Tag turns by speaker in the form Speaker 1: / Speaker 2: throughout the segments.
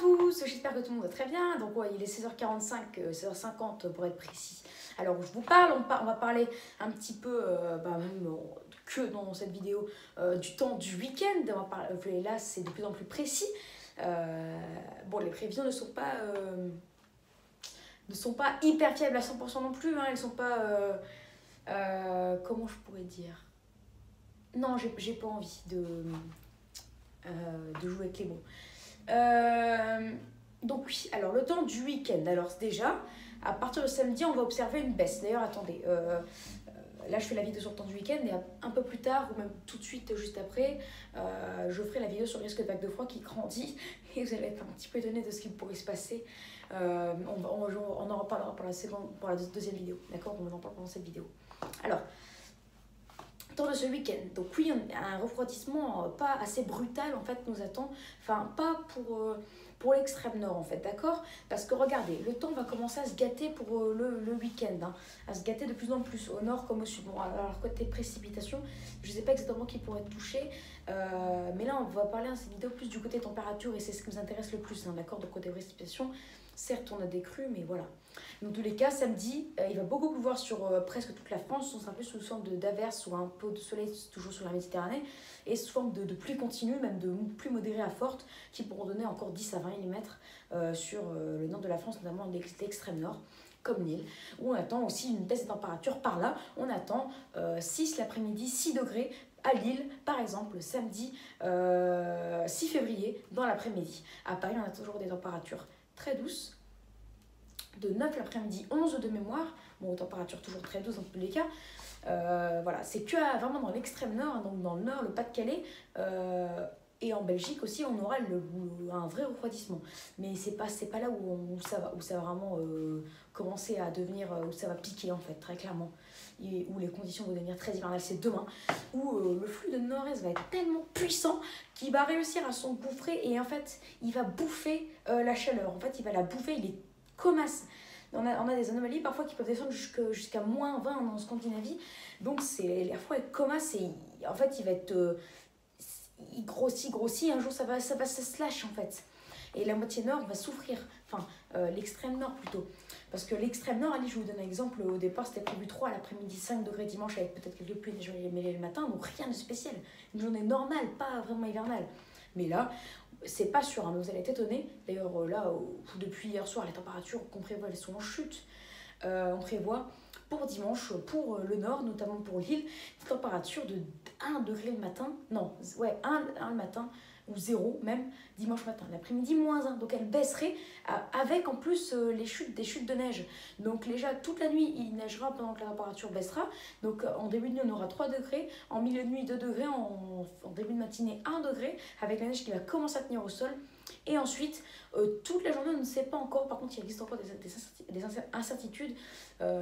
Speaker 1: tous, j'espère que tout le monde va très bien. Donc ouais, il est 16h45, 16h50 pour être précis. Alors je vous parle, on va parler un petit peu, même que dans cette vidéo, du temps du week-end. On va parler, là c'est de plus en plus précis. Bon, les prévisions ne sont pas hyper fiables à 100% non plus. Hein. Elles sont pas, comment je pourrais dire? Non, j'ai pas envie de jouer avec les mots. Donc oui, alors le temps du week-end. Alors déjà, à partir de samedi, on va observer une baisse. D'ailleurs, attendez, là je fais la vidéo sur le temps du week-end et un peu plus tard, ou même tout de suite, juste après, je ferai la vidéo sur le risque de vague de froid qui grandit et vous allez être un petit peu étonnés de ce qui pourrait se passer. On en reparlera pour la deuxième vidéo, d'accord? On en parle pendant cette vidéo. Alors, temps de ce week-end. Donc oui, un refroidissement pas assez brutal en fait nous attend, enfin pas pour l'extrême nord en fait, d'accord? Parce que regardez, le temps va commencer à se gâter pour le week-end, hein, à se gâter de plus en plus au nord comme au sud. Bon, alors côté précipitation, je sais pas exactement qui pourrait être touché, mais là on va parler dans cette vidéo plus du côté température et c'est ce qui nous intéresse le plus, hein, d'accord? De côté précipitation, certes on a des crues, mais voilà. Dans tous les cas, samedi, il va beaucoup pleuvoir sur presque toute la France. On sera un peu sous forme d'averse ou un peu de soleil toujours sur la Méditerranée et sous forme de pluie continue, même de pluie modérée à forte, qui pourront donner encore 10 à 20 mm sur le nord de la France, notamment l'extrême nord, comme Lille, où on attend aussi une baisse des températures par là. On attend 6 l'après-midi, 6 degrés à Lille, par exemple, samedi 6 février dans l'après-midi. À Paris, on a toujours des températures très douces. De 9 l'après-midi, 11 de mémoire, bon, température toujours très douce dans tous les cas. Voilà, c'est que vraiment dans l'extrême nord, hein, donc dans le nord, le Pas-de-Calais, et en Belgique aussi, on aura un vrai refroidissement. Mais c'est pas là où ça va vraiment commencer à devenir, où ça va piquer en fait, très clairement. Et où les conditions vont devenir très hivernales, c'est demain, où le flux de nord-est va être tellement puissant qu'il va réussir à s'engouffrer et en fait, il va bouffer la chaleur. En fait, il va la bouffer, il est comasse. On a des anomalies parfois qui peuvent descendre jusqu'à moins 20 en Scandinavie. Donc l'air froid est comasse et en fait il va être... il grossit, un jour ça se lâche en fait. Et la moitié nord va souffrir, enfin l'extrême nord plutôt. Parce que l'extrême nord, allez, je vous donne un exemple, au départ c'était prévu 3 à l'après-midi, 5 degrés dimanche avec peut-être quelques pluies des journées mêlées le matin, donc rien de spécial. Une journée normale, pas vraiment hivernale. Mais là, c'est pas sûr, hein, mais vous allez être étonnés. D'ailleurs, là, depuis hier soir, les températures qu'on prévoit, elles sont en chute. On prévoit pour dimanche, pour le nord, notamment pour Lille, une température de 1 degré le matin. Non, ouais, 1 le matin, ou 0 même, dimanche matin. L'après-midi, moins 1. Donc elle baisserait avec en plus des chutes de neige. Donc déjà, toute la nuit, il neigera pendant que la température baissera. Donc en début de nuit, on aura 3 degrés. En milieu de nuit, 2 degrés. En début de matinée, 1 degré. Avec la neige qui va commencer à tenir au sol. Et ensuite, toute la journée, on ne sait pas encore. Par contre, il existe encore des incertitudes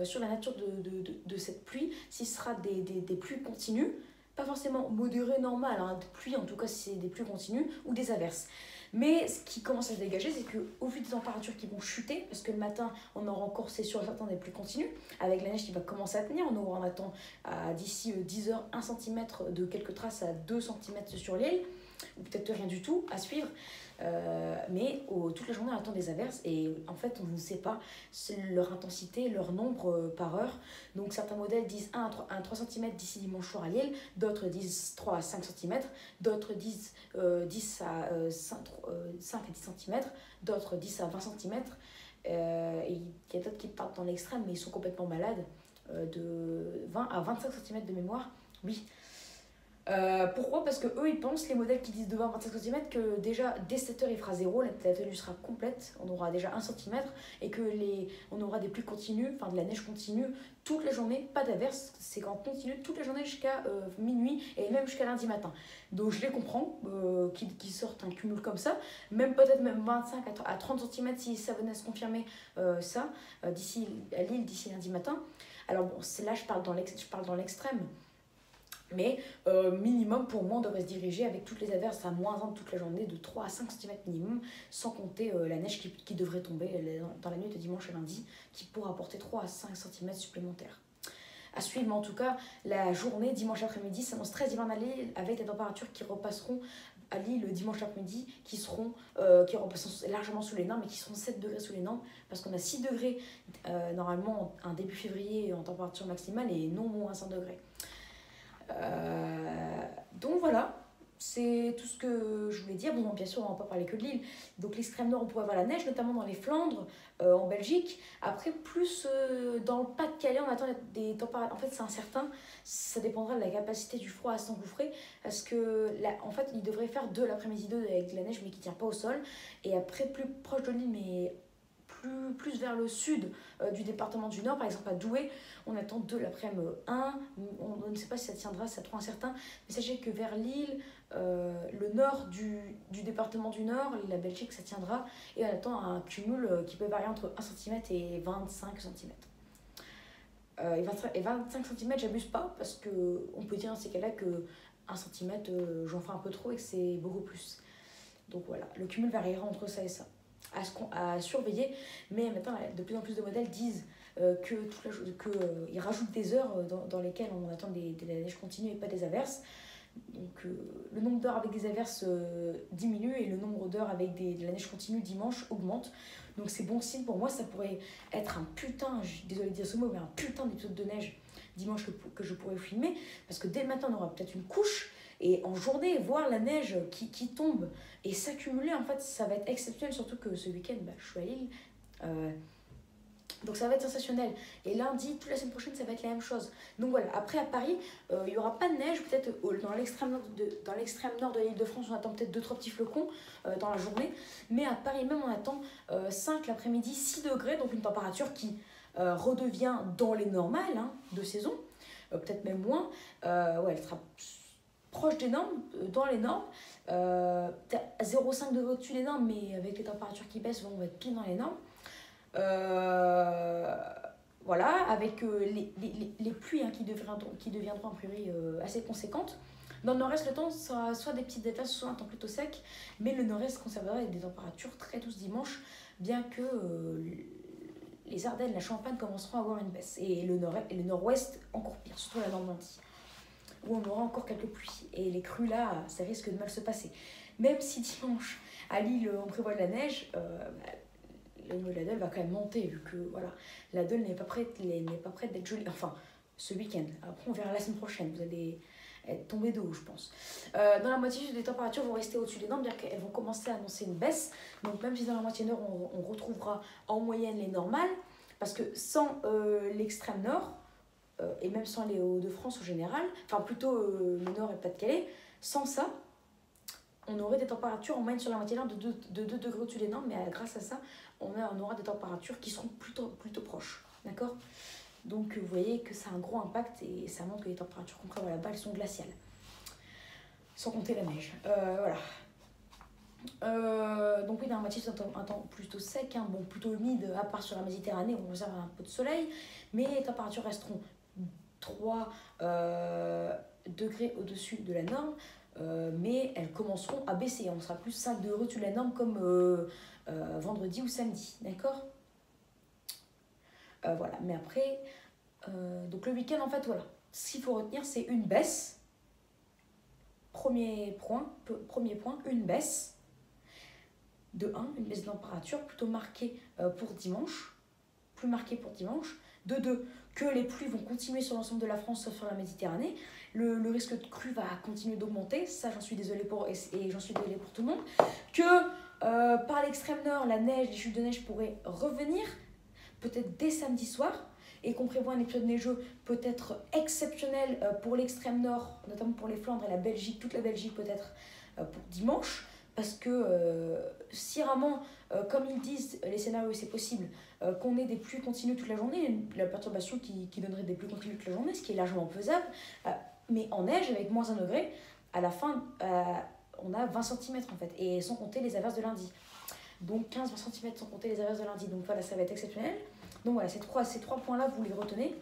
Speaker 1: sur la nature de cette pluie. Si ce sera des pluies continues, pas forcément modérées, normales, hein, de pluie, en tout cas si c'est des pluies continues, ou des averses. Mais ce qui commence à se dégager, c'est qu'au vu des températures qui vont chuter, parce que le matin, on aura encore, c'est sûr et certain, des pluies continues, avec la neige qui va commencer à tenir, on attend d'ici 10 heures 1 cm de quelques traces à 2 cm sur l'île, ou peut-être rien du tout à suivre. Mais toute la journée on attend des averses et en fait on ne sait pas leur intensité, leur nombre par heure. Donc certains modèles disent 1 à 3 cm d'ici dimanche soir à Lille, d'autres disent 3 à 5 cm, d'autres disent 10 à 5 à 10 cm, d'autres 10 à 20 cm. Et il y a d'autres qui partent dans l'extrême mais ils sont complètement malades, de 20 à 25 cm de mémoire. Oui. Pourquoi? Parce que eux ils pensent, les modèles qui disent de 20 à 25 cm, que déjà dès 7 heures il fera 0, la tenue sera complète, on aura déjà 1 cm et que on aura des pluies continues, enfin de la neige continue toute la journée, pas d'averse, c'est qu'en continu toute la journée jusqu'à minuit et même jusqu'à lundi matin. Donc je les comprends qu'ils sortent un cumul comme ça, même peut-être même 25 à 30 cm si ça venait à se confirmer d'ici à Lille d'ici lundi matin. Alors bon, là je parle dans l'extrême. Mais minimum, pour moi, on devrait se diriger avec toutes les averses à moins 1 toute la journée, de 3 à 5 cm minimum, sans compter la neige qui devrait tomber dans la nuit de dimanche à lundi, qui pourra apporter 3 à 5 cm supplémentaires. À suivre, mais en tout cas, la journée, dimanche après-midi, s'annonce très hivernale avec des températures qui repasseront à Lille le dimanche après-midi qui repasseront largement sous les normes et qui seront 7 degrés sous les normes parce qu'on a 6 degrés normalement un début février en température maximale et non moins 5 degrés. Donc voilà, c'est tout ce que je voulais dire. Bon, bien sûr, on va pas parler que de Lille. Donc l'extrême nord, on pourrait avoir la neige, notamment dans les Flandres, en Belgique. Après, plus dans le Pas-de-Calais, on attend des températures. En fait, c'est incertain. Ça dépendra de la capacité du froid à s'engouffrer. Parce que, en fait, il devrait faire de l'après-midi 2 avec de la neige, mais qui ne tient pas au sol. Et après, plus proche de Lille, mais plus vers le sud du département du Nord, par exemple à Douai, on attend de l'après-midi 1. On ne sait pas si ça tiendra, c'est trop incertain. Mais sachez que vers Lille, le nord du département du Nord, la Belgique, ça tiendra. Et on attend un cumul qui peut varier entre 1 cm et 25 cm. Et 25 cm, j'abuse pas, parce qu'on peut dire dans ces cas-là que 1 cm, j'en fais un peu trop et que c'est beaucoup plus. Donc voilà, le cumul variera entre ça et ça. À surveiller, mais maintenant de plus en plus de modèles disent qu'ils rajoutent des heures dans lesquelles on attend de la neige continue et pas des averses. Donc le nombre d'heures avec des averses diminue et le nombre d'heures avec de la neige continue dimanche augmente. Donc c'est bon signe pour moi, ça pourrait être un putain, désolé de dire ce mot, mais un putain d'épisode de neige dimanche que je pourrais filmer, parce que dès le matin on aura peut-être une couche. Et en journée, voir la neige qui tombe et s'accumuler, en fait, ça va être exceptionnel, surtout que ce week-end, je suis à Lille. Donc ça va être sensationnel. Et lundi, toute la semaine prochaine, ça va être la même chose. Donc voilà, après à Paris, il n'y aura pas de neige, peut-être dans l'extrême nord de l'Île-de-France, on attend peut-être 2-3 petits flocons dans la journée. Mais à Paris même, on attend 5 l'après-midi, 6 degrés, donc une température qui redevient dans les normales de saison, peut-être même moins. Ouais, elle sera proche des normes, dans les normes, 0,5 degrés au-dessus des normes, mais avec les températures qui baissent, on va être pile dans les normes. Voilà, avec les pluies qui deviendront a priori assez conséquentes. Dans le nord-est, le temps sera soit des petites averses, soit un temps plutôt sec, mais le nord-est conservera des températures très douces dimanche, bien que les Ardennes, la Champagne commenceront à avoir une baisse, et le nord-ouest encore pire, surtout la Normandie, où on aura encore quelques pluies. Et les crues là, ça risque de mal se passer. Même si dimanche, à Lille, on prévoit de la neige, le niveau de la Dole va quand même monter, vu que voilà, la Dole n'est pas prête d'être jolie. Enfin, ce week-end. Après, on verra la semaine prochaine. Vous allez être tombé de haut, je pense. Dans la moitié sud, les températures vont rester au-dessus des normes, bien qu'elles vont commencer à annoncer une baisse. Donc, même si dans la moitié nord, on retrouvera en moyenne les normales, parce que sans l'extrême nord, et même sans les Hauts-de-France en général, enfin plutôt le Nord et le Pas-de-Calais, sans ça, on aurait des températures en moyenne sur la moitié nord de 2 degrés au-dessus des normes, mais grâce à ça, on aura des températures qui seront plutôt proches. D'accord ? Donc vous voyez que ça a un gros impact et ça montre que les températures qu'on prévoit là-bas, elles sont glaciales. Sans compter la neige. Voilà. Donc oui, dans la moitié, c'est un temps plutôt sec, bon, plutôt humide, à part sur la Méditerranée où on réserve un peu de soleil, mais les températures resteront 3 degrés au-dessus de la norme, mais elles commenceront à baisser. On sera plus 5 degrés au-dessus de la norme comme vendredi ou samedi, d'accord ? Voilà, mais après, donc le week-end, en fait, voilà. Ce qu'il faut retenir, c'est une baisse. Premier point, une baisse de 1, une baisse de température plutôt marquée pour dimanche, plus marquée pour dimanche. De 2, que les pluies vont continuer sur l'ensemble de la France, sauf sur la Méditerranée. Le risque de crue va continuer d'augmenter, ça j'en suis désolée et j'en suis désolée pour tout le monde. Que par l'extrême nord, la neige, les chutes de neige pourraient revenir, peut-être dès samedi soir, et qu'on prévoit un épisode neigeux peut-être exceptionnel pour l'extrême nord, notamment pour les Flandres et la Belgique, toute la Belgique peut-être pour dimanche, parce que si vraiment, comme ils disent, les scénarios, c'est possible, qu'on ait des pluies continues toute la journée, la perturbation qui donnerait des pluies continues toute la journée, ce qui est largement faisable, mais en neige, avec moins 1 degré, à la fin, on a 20 cm en fait, et sans compter les averses de lundi. Donc 15-20 cm sans compter les averses de lundi, donc voilà, ça va être exceptionnel. Donc voilà, ces trois points-là, vous les retenez.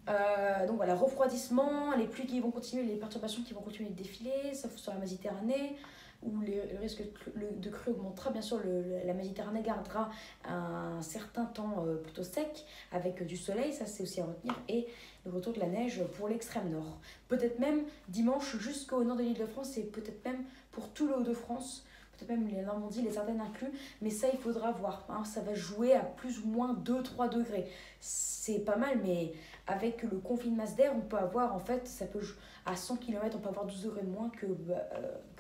Speaker 1: Donc voilà, refroidissement, les pluies qui vont continuer, les perturbations qui vont continuer de défiler, sauf sur la Méditerranée, où le risque de crue augmentera. Bien sûr, la Méditerranée gardera un certain temps plutôt sec, avec du soleil, ça c'est aussi à retenir, et le retour de la neige pour l'extrême nord. Peut-être même dimanche jusqu'au nord de l'Île-de-France, et peut-être même pour tout le Hauts-de-France, peut-être même les Normandies, les Ardennes inclus, mais ça il faudra voir, hein, ça va jouer à plus ou moins 2-3 degrés. C'est pas mal, mais avec le conflit de masse d'air, on peut avoir en fait, ça peut à 100 km, on peut avoir 12 degrés de moins que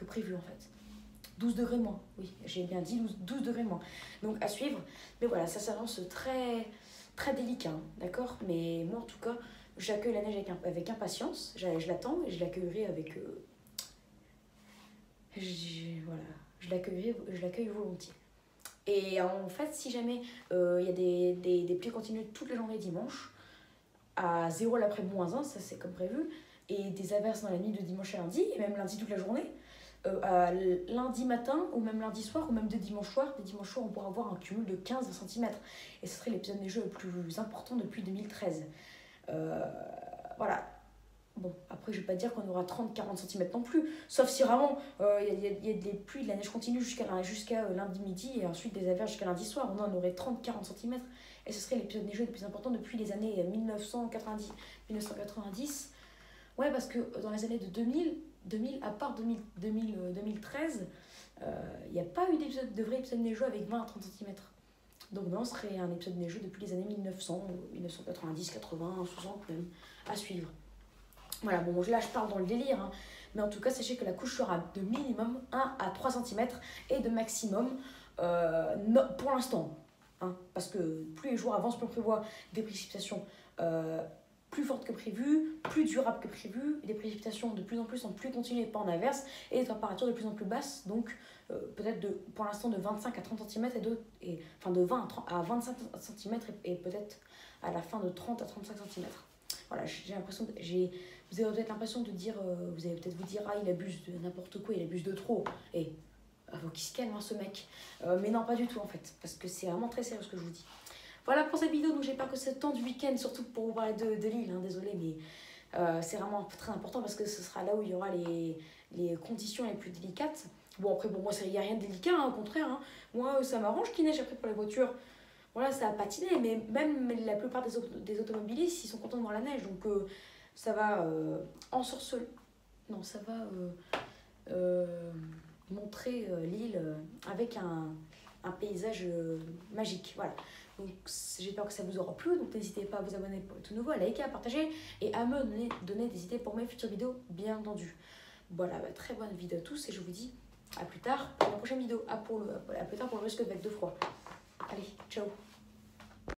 Speaker 1: prévu en fait. 12 degrés moins, oui, j'ai bien dit 12 degrés moins. Donc à suivre, mais voilà, ça s'annonce très, très délicat, hein, d'accord. Mais moi en tout cas, j'accueille la neige avec impatience, je l'attends et je l'accueillerai avec... voilà, je l'accueille volontiers. Et en fait, si jamais il y a des pluies continues toute la journée dimanche, à 0 l'après -1, ça c'est comme prévu, et des averses dans la nuit de dimanche à lundi, et même lundi toute la journée, à lundi matin, ou même lundi soir, ou même de dimanche soir, des dimanches soirs, on pourra avoir un cumul de 15 cm. Et ce serait l'épisode neigeux le plus important depuis 2013. Voilà. Bon, après, je ne vais pas dire qu'on aura 30-40 cm non plus, sauf si vraiment il y a des pluies, de la neige continue jusqu'à lundi midi, et ensuite des averses jusqu'à lundi soir. On en aurait 30-40 cm, et ce serait l'épisode neigeux le plus important depuis les années 1990. Ouais, parce que dans les années de 2000 à part 2013, il n'y a pas eu de vrai épisode neigeux avec 20 à 30 cm. Donc non, ce serait un épisode neigeux depuis les années 1900, 1990, 80, 60 même, à suivre. Voilà, bon, là je parle dans le délire, hein, mais en tout cas, sachez que la couche sera de minimum 1 à 3 cm et de maximum, pour l'instant, hein, parce que plus les jours avancent, plus on prévoit des précipitations plus fortes que prévu, plus durables que prévu, des précipitations de plus en plus en pluie continue et pas en averse, et des températures de plus en plus basses, donc peut-être pour l'instant de 25 à 30 cm, enfin de 20 à 25 cm et peut-être à la fin de 30 à 35 cm. Voilà, j'ai l'impression, vous avez peut-être l'impression de dire, vous allez peut-être vous dire, ah il abuse de n'importe quoi, il abuse de trop, et faut qu'il se calme, hein, ce mec. Mais non, pas du tout en fait, parce que c'est vraiment très sérieux ce que je vous dis. Voilà pour cette vidéo, donc j'ai peur que ce temps du week-end, surtout pour vous parler de Lille, hein, désolé, mais c'est vraiment très important parce que ce sera là où il y aura les conditions les plus délicates. Bon, après, bon, moi, il n'y a rien de délicat, hein, au contraire. Hein. Moi, ça m'arrange qu'il neige après pour les voitures. Voilà, ça a patiné, mais même la plupart des automobilistes, ils sont contents de voir la neige. Donc, ça va ensorceler. Non, ça va montrer l'île avec un paysage magique. Voilà. Donc, j'espère que ça vous aura plu. Donc, n'hésitez pas à vous abonner pour être tout nouveau, à liker, à partager et à me donner des idées pour mes futures vidéos, bien entendu. Voilà, très bonne vidéo à tous et je vous dis à plus tard pour la prochaine vidéo. À plus tard pour le risque de vague de froid. Allez, ciao!